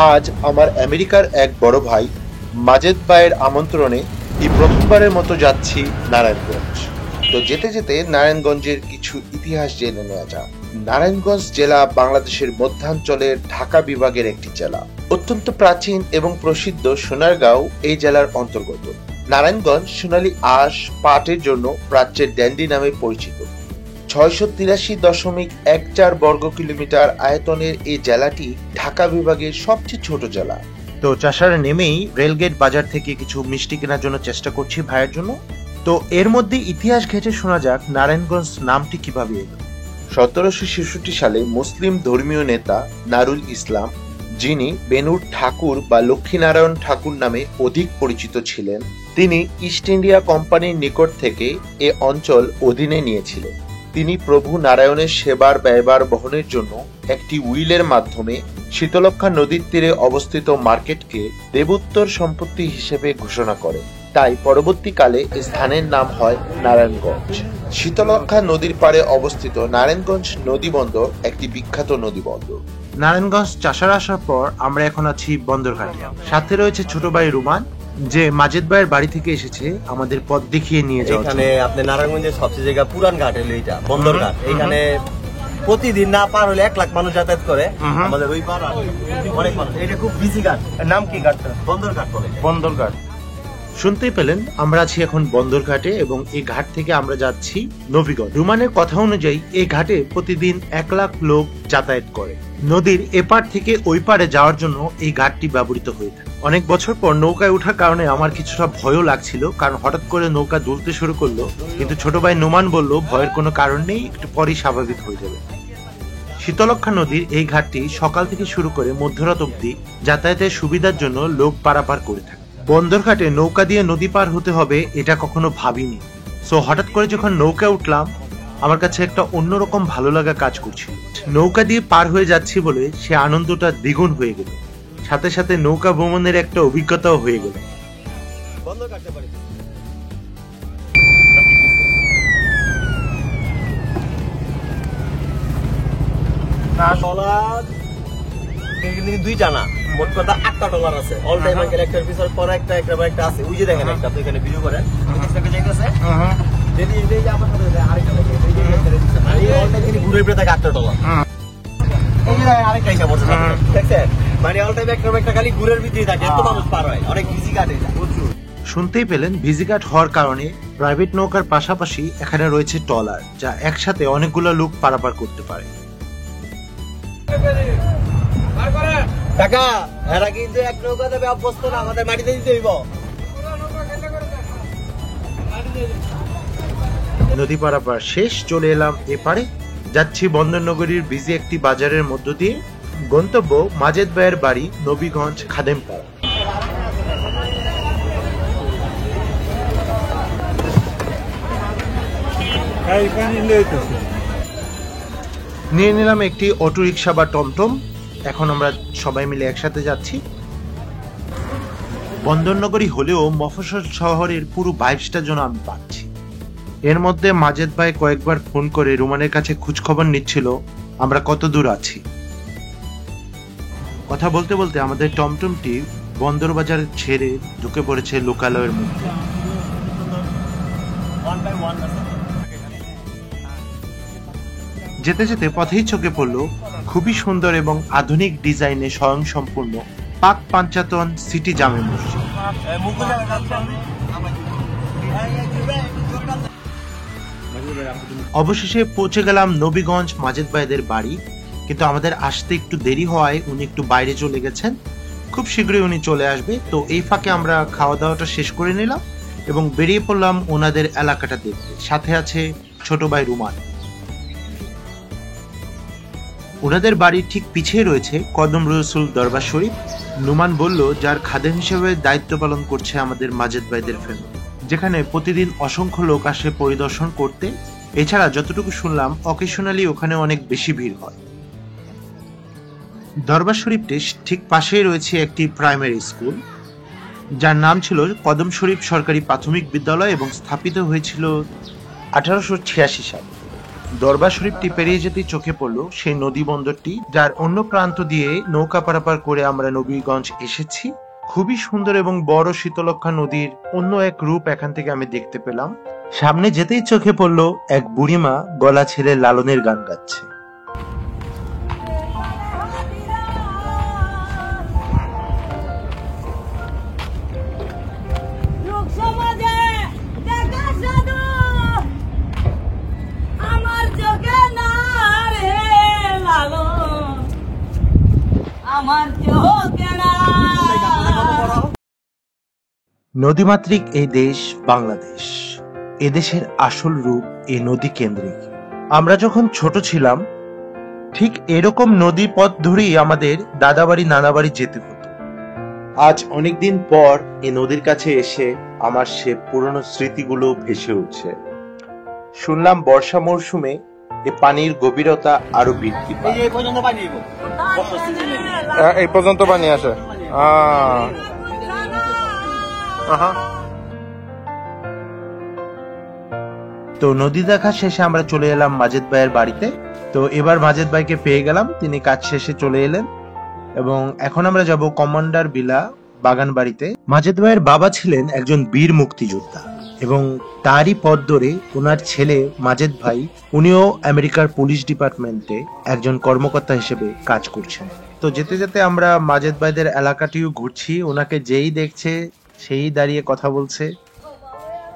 আজ আমার আমেরিকার এক বড় ভাই মাজেদ ভাইয়ের আমন্ত্রণে এই প্রথমবারের মতো যাচ্ছি নারায়ণগঞ্জ। তো যেতে যেতে নারায়ণগঞ্জের কিছু ইতিহাস জেনে নেওয়া যাক। নারায়ণগঞ্জ জেলা বাংলাদেশের মধ্যাঞ্চলের ঢাকা বিভাগের একটি জেলা। অত্যন্ত প্রাচীন এবং প্রসিদ্ধ সোনারগাঁও এই জেলার অন্তর্গত। নারায়ণগঞ্জ সোনালী আঁশ পাটের জন্য প্রাচ্যের ড্যান্ডি নামে পরিচিত। 683.14 বর্গ কিলোমিটার আয়তনের এই জেলাটি ঢাকা বিভাগের সবচেয়ে ছোট জেলা। তো চাষারা নেমেই রেলগেট বাজার থেকে কিছু মিষ্টি কেনার জন্য চেষ্টা করছি ভাইয়ের জন্য। তো এর মধ্যে ইতিহাস ঘেঁটে শোনা যাক নারায়ণগঞ্জ নামটি কিভাবে এলো। 1766 সালে মুসলিম ধর্মীয় নেতা নারুল ইসলাম, যিনি বেনুর ঠাকুর বা লক্ষ্মীনারায়ণ ঠাকুর নামে অধিক পরিচিত ছিলেন, তিনি ইস্ট ইন্ডিয়া কোম্পানির নিকট থেকে এ অঞ্চল অধীনে নিয়েছিলেন। তিনি প্রভু নারায়ণের সেবার ব্যয়ভার বহনের জন্য একটি উইলের মাধ্যমে শীতলক্ষ্যা নদীর তীরে অবস্থিত মার্কেটকে দেবোত্তর সম্পত্তি হিসেবে ঘোষণা করেন। তাই পরবর্তীকালে স্থানের নাম হয় নারায়ণগঞ্জ। শীতলক্ষ্যা নদীর পাড়ে অবস্থিত নারায়ণগঞ্জ নদী বন্দর একটি বিখ্যাত নদী বন্দর। নারায়ণগঞ্জ চাষার আসার পর আমরা এখন আছি বন্দরঘাটে। সাথে রয়েছে ছোট ভাই রুমান, যে মাজেদ ভাইয়ের বাড়ি থেকে এসেছে আমাদের পথ দেখিয়ে নিয়ে যাওয়া। এখানে আপনি নারায়ণগঞ্জের সবচেয়ে জায়গা পুরান ঘাট হলো এটা বন্দরঘাট। এখানে প্রতিদিন না পার হলে 1 লাখ মানুষ যাতায়াত করে। আমাদের ওই পার অনেক মানুষ। এটা খুব বিজি ঘাট। নাম কি ঘাটটা? বন্দরঘাট বলে। বন্দরঘাট। শুনতেই পেলেন, আমরা আছি এখন বন্দরঘাটে এবং এই ঘাট থেকে আমরা যাচ্ছি নবীগঞ্জ। রুমানের কথা অনুযায়ী এই ঘাটে প্রতিদিন 1 লাখ লোক যাতায়াত করে। নদীর এপার থেকে ওই পারে যাওয়ার জন্য এই ঘাটটি ব্যবহৃত হয়ে থাকে। অনেক বছর পর নৌকায় ওঠার কারণে আমার কিছুটা ভয়ও লাগছিল, কারণ হঠাৎ করে নৌকা দুলতে শুরু করলো। কিন্তু ছোট ভাই নুমান বলল ভয়ের কোনো কারণ নেই, একটু পরেই স্বাভাবিক হয়ে যাবে। শীতলক্ষ্যা নদীর এই ঘাটটি সকাল থেকে শুরু করে মধ্যরাত অবধি যাতায়াতের সুবিধার জন্য লোক পারাপার করে থাকে। বন্দরঘাটে নৌকা দিয়ে নদী পার হতে হবে এটা কখনো ভাবিনি। সো হঠাৎ করে যখন নৌকা উঠলাম, আমার কাছে একটা অন্যরকম ভালো লাগা কাজ করছিল। নৌকা দিয়ে পার হয়ে যাচ্ছি বলে সে আনন্দটা দ্বিগুণ হয়ে গেল। সাথে সাথে নৌকা ভ্রমণের একটা অভিজ্ঞতাও হয়ে গেল। দুইটা না, মোট কথা 8টা ডলার আছে। অল টাইম আঙ্কেল একটার পিছর পর একটা একটা আছে। ওই যে দেখেন একটা, আপনি এখানে ভিডিও করেন যাইতেছে। যদি এই যে আমার সাথে আরেকটা লাগে, এই যে অল টাইম তিনি ঘুরে ফিরে থাকে 8টা ডলার। এই যে আরেকটা হিসাব আছে দেখছেন, মানে অল টাইম একটা খালি ঘুরের ভিতরেই থাকে। এত মানুষ পার হয়, অনেক বিজি কাটে এটা প্রচুর। শুনতেই পেলেন, ভিজিঘাট হওয়ার কারণে প্রাইভেট নৌকার পাশাপাশি এখানে রয়েছে ট্রলার, যা একসাথে অনেকগুলো লোক পারাপার করতে পারে। টাকা এরা কিন্তু এক নৌকা দেবে অভ্যস্ত না, আমাদের মাটিতে দিতে হইব। নদী পারাপার শেষ, চলে এলাম এপারে। যাচ্ছি বন্দরনগরীর বিজি একটি বাজারের মধ্য দিয়ে। গন্তব্য মাজেদ ভাইয়ের বাড়ি নবীগঞ্জ খাদেমপাড়া। নিয়ে নিলাম একটি অটোরিকশা বা টমটম। এখন আমরা সবাই মিলে একসাথে যাচ্ছি। বন্দরনগরী হলেও মফস্বল শহরের পুরো ভাইবসটা যেন আমি পাচ্ছি। এর মধ্যে মাজেদ ভাই কয়েকবার ফোন করে রুমানের কাছে খোঁজখবর নিচ্ছিল আমরা কত দূর আছি। কথা বলতে বলতে আমাদের টমটমটি বন্দর বাজার ছেড়ে ঢুকে পড়েছে লোকালয়ের মধ্যে। যেতে যেতে পথেই চোখে পড়লো খুবই সুন্দর এবং আধুনিক ডিজাইনে স্বয়ংসম্পূর্ণ পাক পাঞ্চাতন সিটি জামে মসজিদ। অবশেষে পৌঁছে গেলাম নবীগঞ্জ মাজেদ ভাইদের বাড়ি। কিন্তু আমাদের আসতে একটু দেরি হওয়ায় উনি একটু বাইরে চলে গেছেন। খুব শীঘ্রই উনি চলে আসবে। তো এই ফাঁকে আমরা খাওয়া দাওয়াটা শেষ করে নিলাম এবং বেরিয়ে পড়লাম ওনাদের এলাকাটা দেখতে। সাথে আছে ছোট ভাই রুমান। ওনাদের বাড়ির ঠিক পিছিয়ে রয়েছে কদম রসুল দরবার শরীফ। নুমান বলল, যার খাদেম হিসেবে দায়িত্ব পালন করছে আমাদের মাজেদ ভাইদের ফ্যামিলি, যেখানে প্রতিদিন অসংখ্য লোক আসে পরিদর্শন করতে। এছাড়া যতটুকু শুনলাম অকেশনালি ওখানে অনেক বেশি ভিড় হয়। দরবার শরীফটির ঠিক পাশেই রয়েছে একটি প্রাইমারি স্কুল, যার নাম ছিল কদম শরীফ সরকারি প্রাথমিক বিদ্যালয় এবং স্থাপিত হয়েছিল 1886 সালে। দরবার শরীফটি পেরিয়ে যেতেই চোখে পড়লো সেই নদী বন্দরটি, যার অন্য প্রান্ত দিয়ে নৌকা পারাপার করে আমরা নবীগঞ্জ এসেছি। খুবই সুন্দর এবং বড় শীতলক্ষা নদীর অন্য এক রূপ এখান থেকে আমি দেখতে পেলাম। সামনে যেতেই চোখে পড়লো এক বুড়িমা গলা ছেড়ে লালনের গান গাচ্ছে। নদীমাতৃক এই দেশ বাংলাদেশ, এদেশের আসল রূপ এই নদী কেন্দ্রিক। আমরা যখন ছোট ছিলাম ঠিক এরকম নদী পথ ধরেই আমাদের দাদাবাড়ি নানাবাড়ি যেতে হতো। আজ অনেকদিন পর এই নদীর কাছে এসে আমার সে পুরনো স্মৃতিগুলো ভেসে উঠছে। শুনলাম বর্ষা মরশুমে এই পানির গভীরতা আরো বৃদ্ধি পায়। এই পর্যন্ত পানি আসে। তো নদী দেখা শেষে আমরা চলে এলাম মাজেদ ভাইয়ের বাড়িতে। তো এবার মাজেদ ভাইকে পেয়ে গেলাম, তিনি কাজ শেষে চলে এলেন এবং এখন আমরা যাব কমান্ডার বিলা বাগান বাড়িতে। মাজেদ ভাইয়ের বাবা ছিলেন একজন বীর মুক্তিযোদ্ধা এবং তারই পথ ধরে ওনার ছেলে মাজেদ ভাই, উনিও আমেরিকার পুলিশ ডিপার্টমেন্টে একজন কর্মকর্তা হিসেবে কাজ করছেন। তো যেতে যেতে আমরা মাজেদ ভাইদের এলাকাটিও ঘুরছি, ওনাকে যেই দেখছে সেই দাঁড়িয়ে কথা বলছে।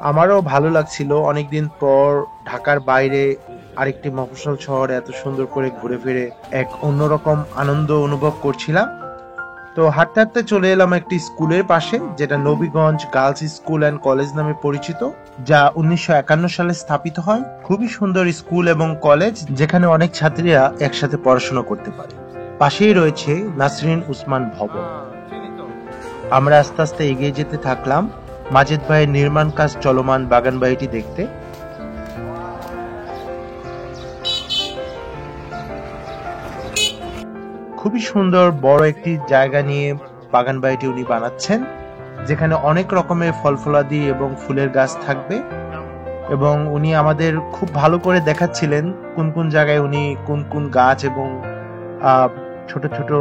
আমারও ভালো লাগছিল, অনেকদিন পর ঢাকার বাইরে আরেকটি মফস্বল শহরে এত সুন্দর করে ঘুরে ফিরে এক অন্যরকম আনন্দ অনুভব করছিলাম। তো হাঁটতে হাঁটতে চলে এলাম একটি স্কুলের পাশে, যেটা Nabiganj girls school and college নামে পরিচিত, যা 1951 সালে স্থাপিত হয়। খুবই সুন্দর স্কুল এবং কলেজ, যেখানে অনেক ছাত্রীরা একসাথে পড়াশোনা করতে পারে। পাশেই রয়েছে নাসরিন উসমান ভবন। আমরা আস্তে আস্তে এগিয়ে যেতে থাকলাম মাজেদ ভাইয়ের নির্মাণ কাজ চলমান বাগান বাড়িটি দেখতে। খুবই সুন্দর বড় একটি জায়গা নিয়ে বাগান বাড়িটি উনি বানাচ্ছেন, যেখানে অনেক রকমের ফল ফলাদি এবং ফুলের গাছ থাকবে এবং উনি আমাদের খুব ভালো করে দেখাচ্ছিলেন কোন কোন জায়গায় উনি কোন কোন গাছ এবং ছোট ছোট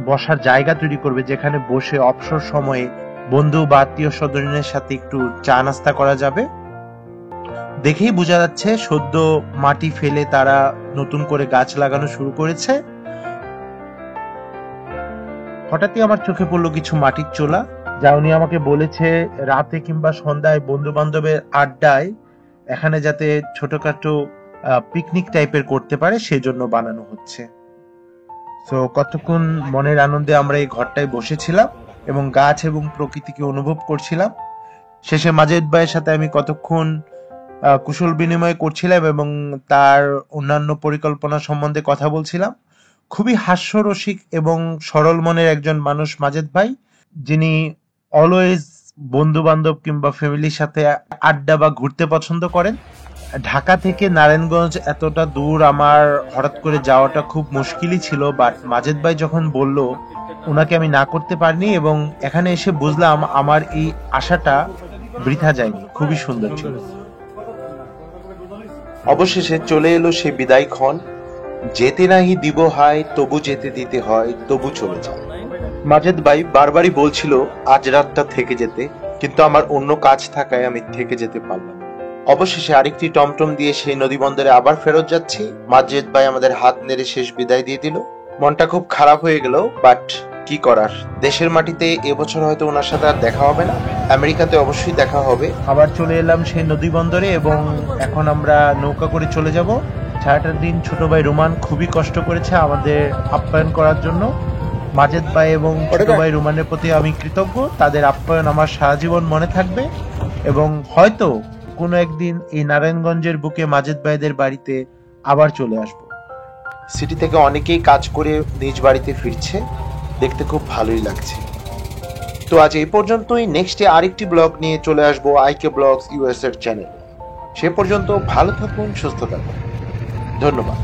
বসার জায়গা তৈরি করবে, যেখানে বসে অবসর সময়ে বন্ধু বা আত্মীয় স্বজনের সাথে একটু চা নাস্তা করা যাবে। দেখেই বোঝা যাচ্ছে সদ্য মাটি ফেলে তারা নতুন করে গাছ লাগানো শুরু করেছে। হঠাৎই আমার চোখে পড়লো কিছু মাটির চোলা, যা উনি আমাকে বলেছে রাতে কিংবা সন্ধ্যায় বন্ধু বান্ধবের আড্ডায় এখানে যাতে ছোটখাটো পিকনিক টাইপের করতে পারে সেজন্য বানানো হচ্ছে। তো কতক্ষণ মনের আনন্দে আমরা এই ঘরটায় বসেছিলাম এবং গাছ এবং প্রকৃতিকে অনুভব করছিলাম। শেষে মাজেদ ভাইয়ের সাথে আমি কতক্ষণ কুশল বিনিময় করছিলাম এবং তার অন্যান্য পরিকল্পনা সম্বন্ধে কথা বলছিলাম। খুবই হাস্যরসিক এবং সরল মনের একজন মানুষ মাজেদ ভাই, যিনি অলওয়েজ বন্ধু বান্ধব কিংবা ফ্যামিলির সাথে আড্ডা বা ঘুরতে পছন্দ করেন। ঢাকা থেকে নারায়ণগঞ্জ এতটা দূর আমার হঠাৎ করে যাওয়াটা খুব মুশকিলই ছিল, বাট মাজেদ ভাই যখন বলল ওনাকে আমি না করতে পারিনি এবং এখানে এসে বুঝলাম আমার এই আশাটা বৃথা যায়নি, খুবই সুন্দর ছিল। অবশেষে চলে এলো সে বিদায় ক্ষণ, যেতে নাহি দিব হায় তবু যেতে দিতে হয়, তবু চলে যায়। মাজেদ ভাই বারবারই বলছিল আজ রাতটা থেকে যেতে, কিন্তু আমার অন্য কাজ থাকায় আমি থেকে যেতে পারলাম। অবশেষে আরেকটি টমটম দিয়ে সেই নদী বন্দরে আবার ফেরত যাচ্ছি। মাজেদ ভাই আমাদের হাত নেড়ে শেষ বিদায় দিয়ে দিল। মনটা খুব খারাপ হয়ে গেল, বাট কি করার, দেশের মাটিতে এবছর হয়তো ওনার সাথে আর দেখা হবে না, আমেরিকাতে অবশ্যই দেখা হবে। আবার চলে এলাম সেই নদী বন্দরে এবং এখন আমরা নৌকা করে চলে যাব। সারাটা দিন ছোট ভাই রোমান খুবই কষ্ট করেছে আমাদের আপ্যায়ন করার জন্য। মাজেদ ভাই এবং ছোট ভাই রোমানের প্রতি আমি কৃতজ্ঞ, তাদের আপ্যায়ন আমার সারা জীবন মনে থাকবে এবং হয়তো কোনো একদিন এই নারায়ণগঞ্জের বুকে মাজেদ ভাইদের বাড়িতে আবার চলে আসব। সিটি থেকে অনেকেই কাজ করে নিজ বাড়িতে ফিরছে, দেখতে খুব ভালোই লাগছে। তো আজ এই পর্যন্তই, নেক্সটে আরেকটি ব্লগ নিয়ে চলে আসবো আইকে ব্লগস ইউএস এর চ্যানেলে। সে পর্যন্ত ভালো থাকুন, সুস্থ থাকুন, ধন্যবাদ।